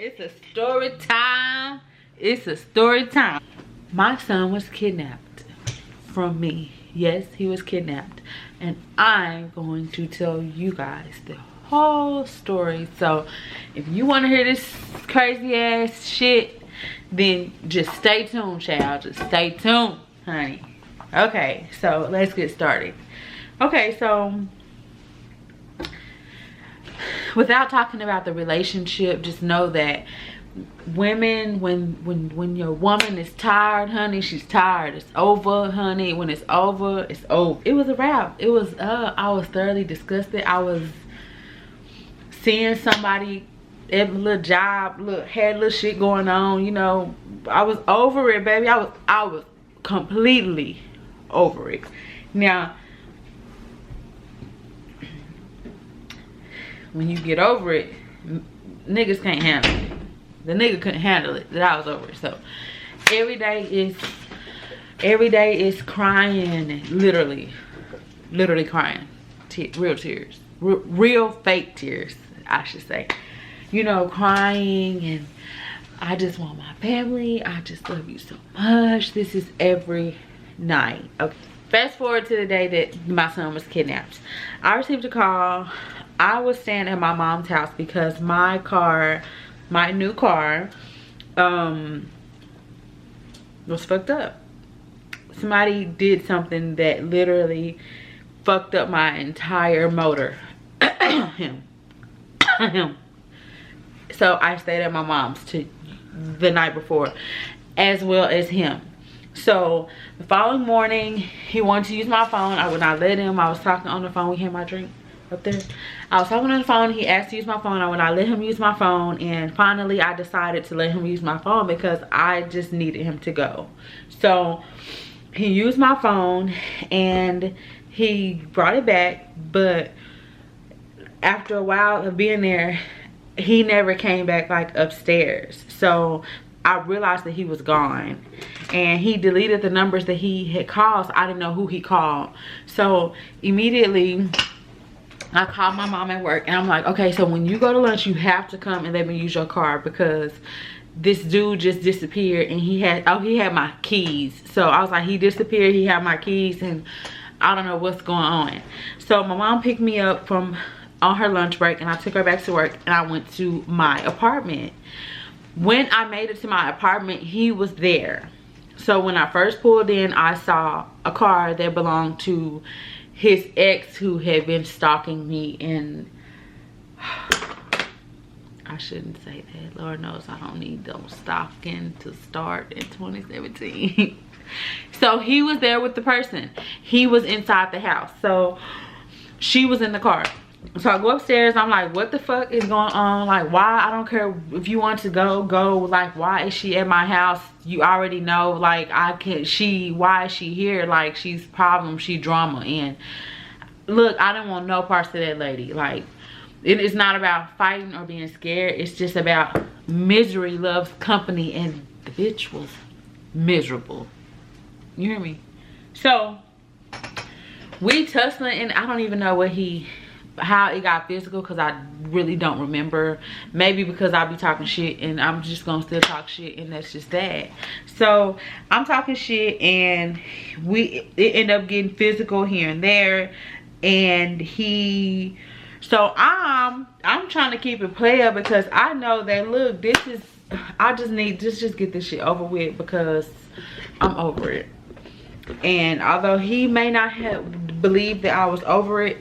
It's a story time. It's a story time. My son was kidnapped from me. Yes, he was kidnapped. And I'm going to tell you guys the whole story. So if you want to hear this crazy ass shit, then just stay tuned, child. Just stay tuned, honey. Okay, so let's get started. Okay, so without talking about the relationship, just know that women, when your woman is tired, honey, she's tired. It's over, honey. When it's over, it's over. It was a wrap. It was I was thoroughly disgusted. I was seeing somebody at my little job, had little shit going on, you know. I was over it, baby. I was completely over it. Now, when you get over it, niggas can't handle it. The nigga couldn't handle it that I was over it. So every day is crying, and literally crying, real tears, real fake tears, I should say. You know, crying, and I just want my family. I just love you so much. This is every night. Okay, fast forward to the day that my son was kidnapped. I received a call. I was staying at my mom's house because my new car was fucked up. Somebody did something that literally fucked up my entire motor. him. So I stayed at my mom's the night before, as well as him. So the following morning, he wanted to use my phone. I would not let him. I was talking on the phone. We had my drink up there. I was talking on the phone. He asked to use my phone. I would not let him use my phone. And finally, I decided to let him use my phone because I just needed him to go. So he used my phone and he brought it back. But after a while of being there, he never came back like upstairs. So I realized that he was gone, and he deleted the numbers that he had called. So I didn't know who he called. So immediately I called my mom at work, and I'm like, okay, so when you go to lunch, you have to come and let me use your car because this dude just disappeared, and he had my keys. So I was like, he disappeared, he had my keys, and I don't know what's going on. So my mom picked me up on her lunch break, and I took her back to work, and I went to my apartment. When I made it to my apartment, he was there. So when I first pulled in, I saw a car that belonged to his ex, who had been stalking me, and I shouldn't say that. Lord knows I don't need those stalking to start in 2017. So he was there with the person. He was inside the house. So she was in the car. So I go upstairs. I'm like, what the fuck is going on? Like, why? I don't care if you want to go. Like, why is she at my house? You already know. Like, why is she here? Like, she's problem, she drama. And look, I didn't want no parts of that lady. Like, it is not about fighting or being scared. It's just about misery loves company, and the bitch was miserable. You hear me? So we tussling, and I don't even know how it got physical, because I really don't remember. Maybe because I be talking shit, and I'm just gonna still talk shit, and that's just that. So I'm talking shit, and it end up getting physical here and there. And so I'm trying to keep it player, because I know that, look, I just need just get this shit over with, because I'm over it. And although he may not have believed that I was over it,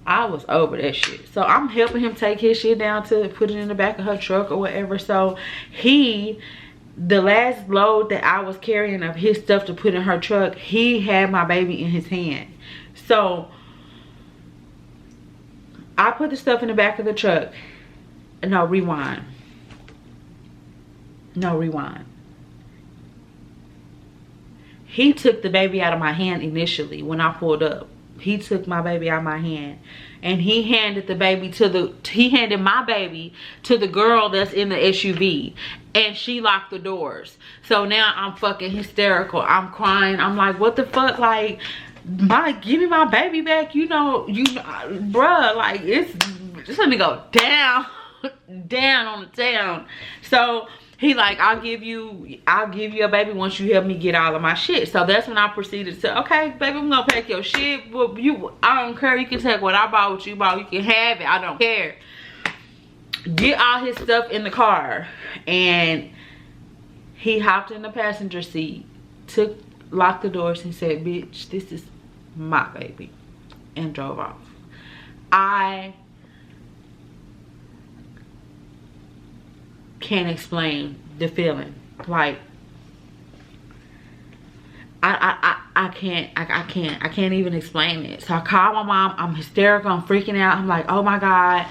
I was over that shit. So I'm helping him take his shit down to put it in the back of her truck or whatever. So the last load that I was carrying of his stuff to put in her truck, he had my baby in his hand. So I put the stuff in the back of the truck. No, rewind. He took the baby out of my hand initially when I pulled up. He took my baby out of my hand, and he handed my baby to the girl that's in the SUV, and she locked the doors. So now I'm fucking hysterical. I'm crying. I'm like, what the fuck? Like, give me my baby back. You know, bruh, like, it's just gonna go down. down on the town. So he like, I'll give you a baby once you help me get all of my shit. So that's when I proceeded to say, okay, baby, I'm gonna pack your shit. Well, I don't care. You can take what I bought, what you bought. You can have it. I don't care. Get all his stuff in the car. And he hopped in the passenger seat, locked the doors and said, bitch, this is my baby. And drove off. I can't explain the feeling. Like, I can't even explain it. So I called my mom. I'm hysterical. I'm freaking out. I'm like, oh my God.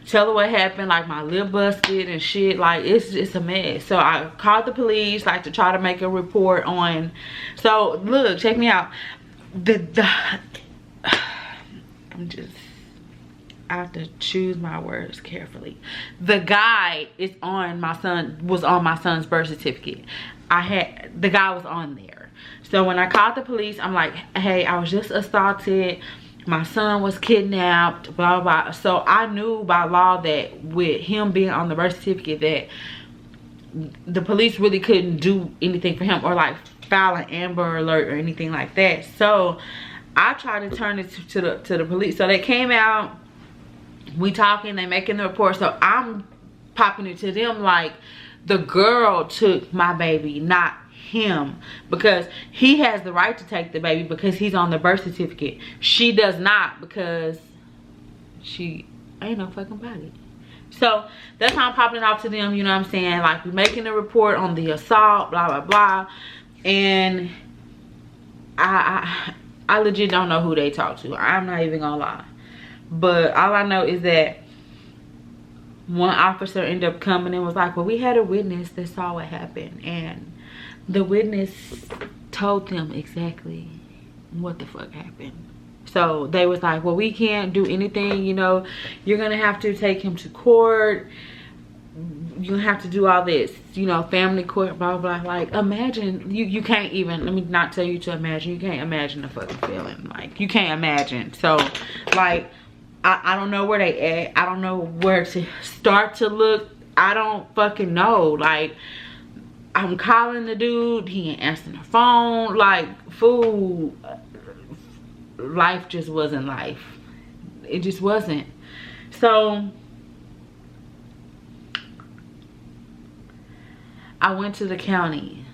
Tell her what happened. Like, my lip busted and shit. Like, it's a mess. So I called the police, like, to try to make a report on. So look, check me out. I have to choose my words carefully. The guy was on my son's birth certificate. The guy was on there. So when I called the police, I'm like, hey, I was just assaulted. My son was kidnapped, blah, blah. So I knew by law that with him being on the birth certificate that the police really couldn't do anything for him or like file an Amber Alert or anything like that. So I tried to turn it to the police. So they came out, we talking, they making the report. So I'm popping it to them like the girl took my baby, not him, because he has the right to take the baby because he's on the birth certificate. She does not, because she ain't no fucking body. So that's how I'm popping it off to them, you know what I'm saying? Like, we're making a report on the assault, blah, blah, blah. And I legit don't know who they talk to. I'm not even gonna lie. But all I know is that one officer ended up coming and was like, well, we had a witness that saw what happened. And the witness told them exactly what the fuck happened. So they was like, well, we can't do anything, you know, you're gonna have to take him to court, you have to do all this, you know, family court, blah, blah. Like, imagine, you can't even, let me not tell you to imagine, you can't imagine the fucking feeling. Like, you can't imagine. So, like, I don't know where they at. I don't know where to start to look. I don't fucking know. Like, I'm calling the dude, he ain't answering the phone. Like, fool, life just wasn't life. It just wasn't. So I went to the county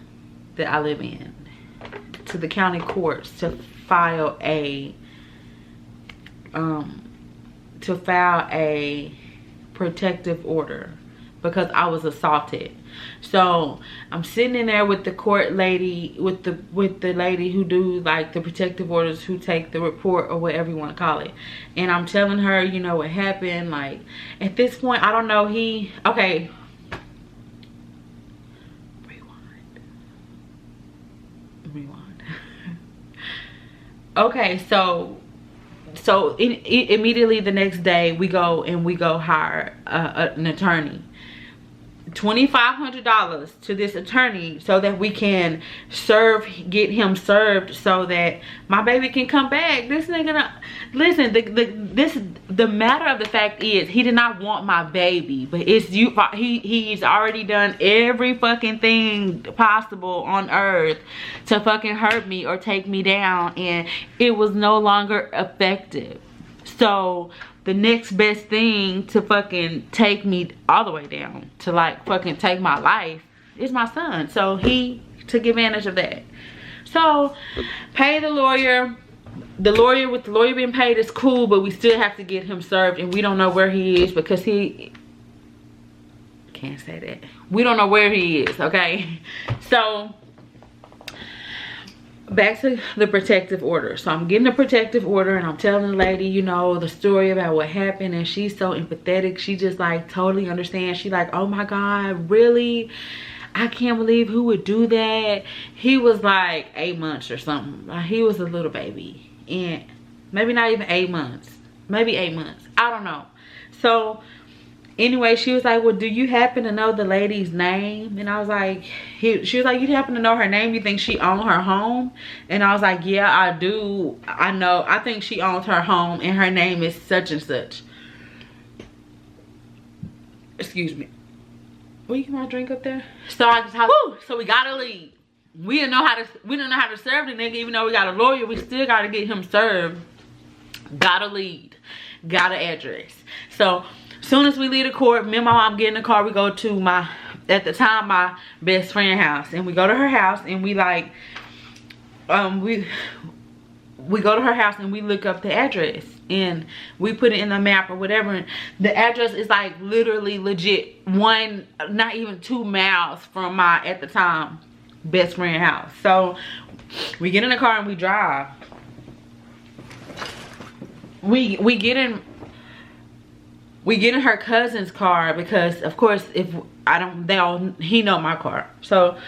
that I live in, to the county courts to file a protective order because I was assaulted. So I'm sitting in there with the court lady, with the lady who do like the protective orders, who take the report or whatever you want to call it. And I'm telling her, you know, what happened. Like, at this point, I don't know, okay. Rewind. Okay, so immediately the next day we go hire an attorney. $2,500 to this attorney so that we can get him served so that my baby can come back. This nigga, listen, the matter of the fact is he did not want my baby, but it's you. He's already done every fucking thing possible on earth to fucking hurt me or take me down, and it was no longer effective. So the next best thing to fucking take me all the way down to like fucking take my life is my son. So he took advantage of that. So pay the lawyer. With the lawyer being paid is cool, but we still have to get him served, and we don't know where he is because he can't say that. We don't know where he is, okay? So back to the protective order. So I'm getting a protective order and I'm telling the lady, you know, the story about what happened, and she's so empathetic. She just like totally understands. She like, oh my God, really? I can't believe who would do that. He was like 8 months or something. Like, he was a little baby, and maybe not even 8 months, maybe 8 months, I don't know. So anyway, she was like, well, do you happen to know the lady's name? And I was like, she was like, you happen to know her name? You think she owned her home? And I was like, yeah, I do. I know. I think she owns her home, and her name is such and such. excuse me. Will you get my drink up there? So I just so we gotta leave. We didn't know how to serve the nigga, even though we got a lawyer. We still gotta get him served. Gotta lead. Got an address. So soon as we leave the court, me and my mom get in the car. We go to my best friend house, and we go to her house, and we like we go to her house and we look up the address and we put it in the map or whatever, and the address is like literally legit not even 2 miles from my at the time best friend house. So we get in the car and we drive. We get in her cousin's car because of course if I don't, he know my car, so,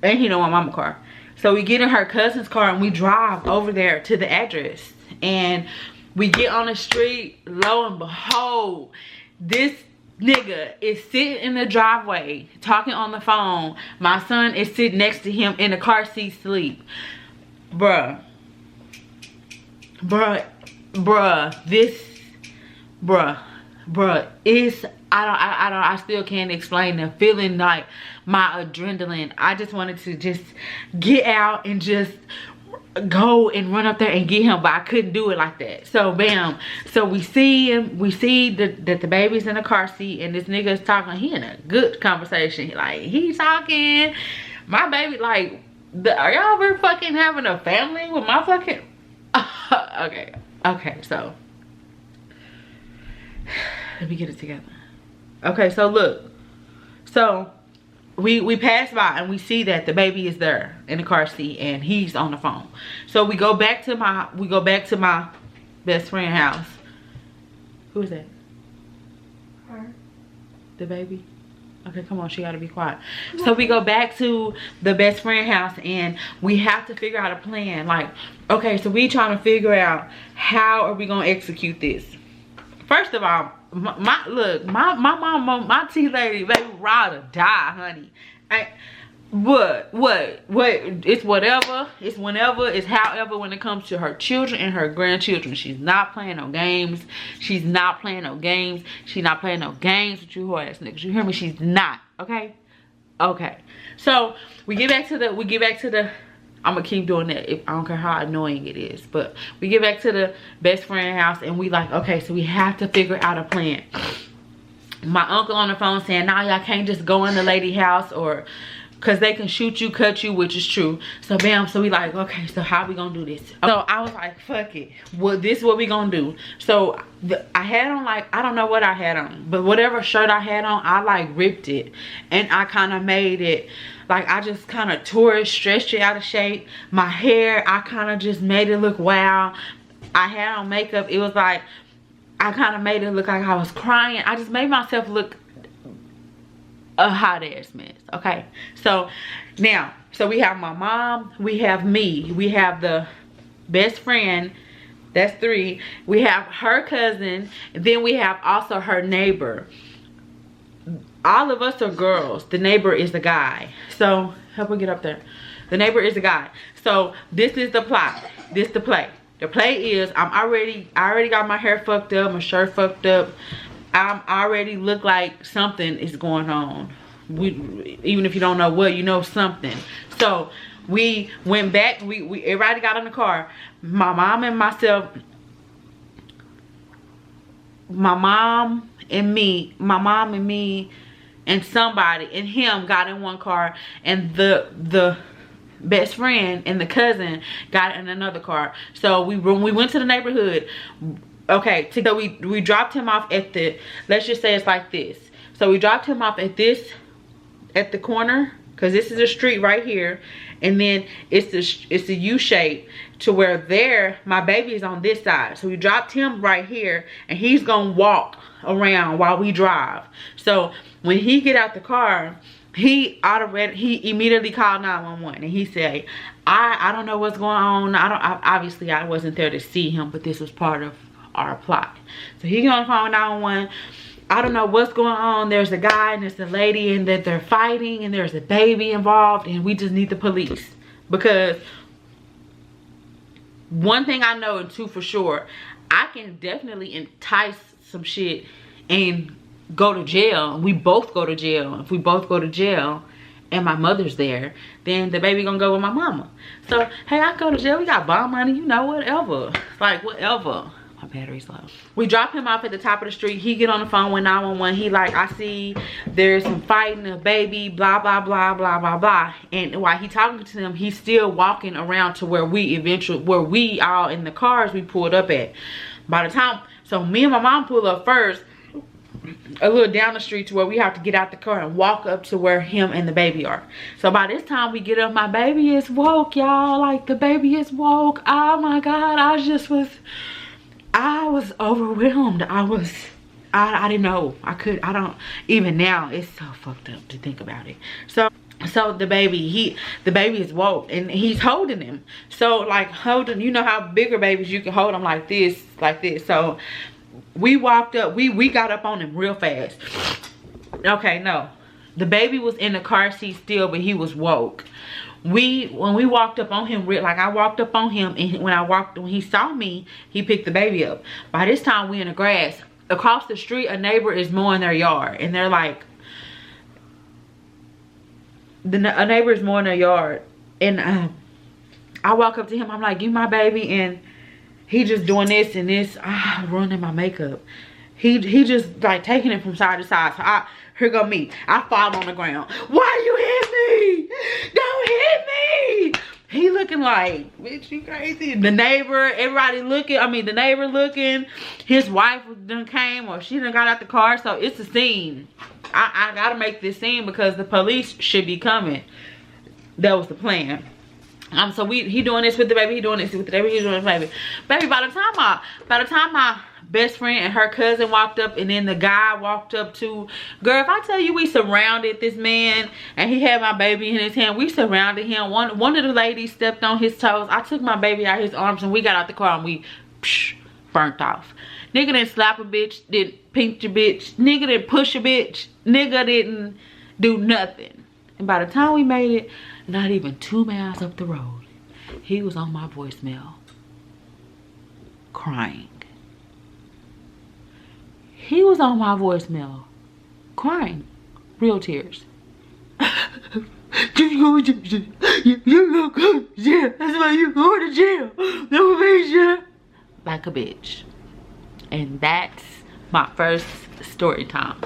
and he know my mama's car. So we get in her cousin's car and we drive over there to the address, and we get on the street. Lo and behold, this nigga is sitting in the driveway talking on the phone. My son is sitting next to him in the car seat sleep. Bruh, it's, I still can't explain the feeling, like my adrenaline. I just wanted to just get out and just go and run up there and get him, but I couldn't do it like that. So bam, so we see him, we see that the baby's in the car seat, and this nigga is talking. He in a good conversation, like he's talking. My baby, like, are y'all ever fucking having a family with my fucking okay, so let me get it together. Okay, so look, so we pass by and we see that the baby is there in the car seat and he's on the phone. So we go back to my best friend house. Who is that? Her. The baby? Okay, come on, she gotta be quiet. So we go back to the best friend house and we have to figure out a plan. Like, okay, so we trying to figure out how are we gonna execute this. First of all, my mom, my tea lady, baby, rather die, honey. What? It's whatever. It's whenever. It's however when it comes to her children and her grandchildren. She's not playing no games. She's not playing no games. She's not playing no games with you whore ass niggas. You hear me? She's not. Okay? Okay. So we get back to the I'm gonna keep doing that. I don't care how annoying it is. But we get back to the best friend house and we like, okay, so we have to figure out a plan. My uncle on the phone saying, nah, y'all can't just go in the lady house, or because they can shoot you, cut you, which is true. So bam, so we like, okay, so how we gonna do this? So I was like, fuck it. Well, this is what we gonna do. So I had on, like, I don't know what I had on, but whatever shirt I had on, I like ripped it. And I kind of made it, like I just kind of tore it, stretched it out of shape. My hair, I kind of just made it look wild. I had on makeup. It was like, I kind of made it look like I was crying. I just made myself look a hot ass mess. Okay, so now, so we have my mom, we have me, we have the best friend, that's 3, we have her cousin, and then we have also her neighbor. All of us are girls. The neighbor is the guy. So help her get up there. The neighbor is the guy. So this is the plot. This the play. The play is I already got my hair fucked up, my shirt fucked up. I already look like something is going on. Even if you don't know what, you know something. So we went back. Everybody got in the car. My mom and myself. My mom and me and somebody and him got in one car, and the best friend and the cousin got in another car. So we went to the neighborhood. Okay, so we dropped him off at the, let's just say it's like this. So we dropped him off at the corner, because this is a street right here, and then it's a U shape to where there my baby is on this side. So we dropped him right here, and he's gonna walk around while we drive. So when he get out the car, he immediately called 911, and he said, I don't know what's going on. Obviously I wasn't there to see him, but this was part of our plot. So he got on the phone with 911. I don't know what's going on. There's a guy and there's a lady, and that they're fighting, and there's a baby involved, and we just need the police. Because one thing I know, and 2 for sure, I can definitely entice some shit and go to jail, and we both go to jail, if we both go to jail and my mother's there, then the baby gonna go with my mama. So hey, I go to jail, we got bond money, you know, whatever, like whatever. My battery's low. We drop him off at the top of the street. He get on the phone with 911. He like, I see there's some fighting, a baby, blah blah blah blah blah blah. And while he talking to them, he's still walking around to where we all in the cars we pulled up at. By the time, so me and my mom pull up first, a little down the street to where we have to get out the car and walk up to where him and the baby are. So by this time we get up, my baby is woke, y'all. Like, the baby is woke. Oh my God, I was overwhelmed. I didn't know. I don't, even now, it's so fucked up to think about it. So the baby is woke and he's holding him. So like holding, you know how bigger babies, you can hold them like this. So we walked up, we got up on him real fast. Okay, no, the baby was in the car seat still, but he was woke. When we walked up on him, like I walked up on him, and when he saw me, he picked the baby up. By this time we in the grass. Across the street, a neighbor is mowing their yard, and they're like, a neighbor is mowing their yard, and I walk up to him, I'm like, give me my baby, and he just doing this and this. Ruining my makeup. He just like taking it from side to side. So here go me. I fall on the ground. Why you hit me? Don't hit me. He looking like, bitch, you crazy. The neighbor, everybody looking. I mean, the neighbor looking. His wife done came, or she done got out the car. So it's a scene. I gotta make this scene because the police should be coming. That was the plan. So he doing this with the baby, he doing this with the baby, he doing this with the baby. Baby, by the time my best friend and her cousin walked up, and then the guy walked up too. Girl, if I tell you we surrounded this man and he had my baby in his hand, we surrounded him. One of the ladies stepped on his toes. I took my baby out of his arms and we got out the car and we burnt off. Nigga didn't slap a bitch, didn't pinch a bitch, nigga didn't push a bitch, nigga didn't do nothing. And by the time we made it, not even 2 miles up the road, he was on my voicemail crying. He was on my voicemail crying, real tears. You're gonna go to jail. That's why you're going to jail. Never made sure. Like a bitch. And that's my first story time.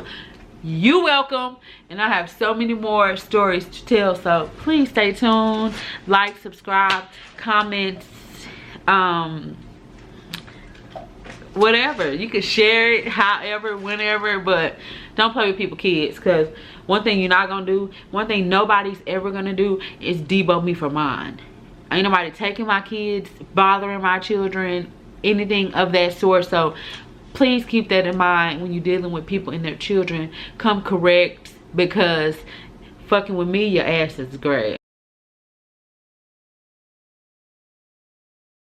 You welcome, and I have so many more stories to tell, so please stay tuned. Like, subscribe, comments, whatever. You can share it however, whenever, but don't play with people's kids, because one thing you're not gonna do, one thing nobody's ever gonna do is debo me for mine. Ain't nobody taking my kids, bothering my children, anything of that sort. So please keep that in mind when you're dealing with people and their children. Come correct, because fucking with me, your ass is great.